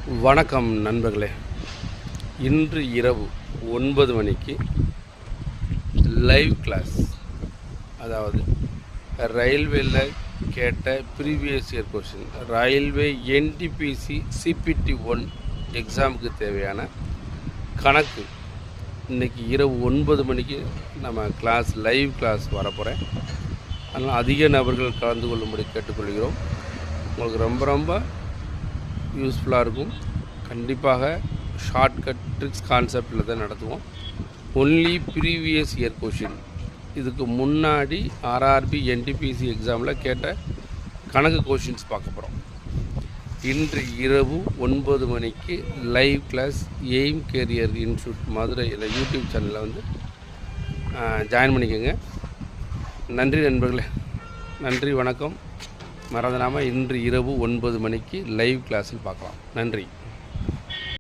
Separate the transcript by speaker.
Speaker 1: வணக்கம் நண்பர்களே. இன்று இரவு 9 மணிக்கு லைவ் கிளாஸ், அதாவது ரயில்வேயில் கேட்ட previous year question, railway NTPC CBT 1 எக்ஸாமுக்கு தேவையான கணக்கு இன்றைக்கி இரவு 9 மணிக்கு நம்ம கிளாஸ் லைவ் கிளாஸ் வரப்போகிறேன். அதனால் அதிக நபர்கள் கலந்து கொள்ளும்படி கேட்டுக்கொள்கிறோம். உங்களுக்கு ரொம்ப யூஸ்ஃபுல்லாக இருக்கும். கண்டிப்பாக ஷார்ட்கட் ட்ரிக்ஸ் கான்செப்டில் தான் நடத்துவோம். ஒன்லி ப்ரீவியஸ் இயர் கொஷின், இதுக்கு முன்னாடி ஆர்ஆர்பி என்டிபிசி எக்ஸாமில் கேட்ட கணக்கு கொஷின்ஸ் பார்க்க போகிறோம். இன்று இரவு 9 மணிக்கு live class Aim Career Institute மதுரையில் யூடியூப் சேனலில் வந்து ஜாயின் பண்ணிக்கோங்க. நன்றி நண்பர்களே, நன்றி, வணக்கம். மறந்துடாமல் இன்று இரவு 9 மணிக்கு லைவ் கிளாஸில் பார்க்கலாம். நன்றி.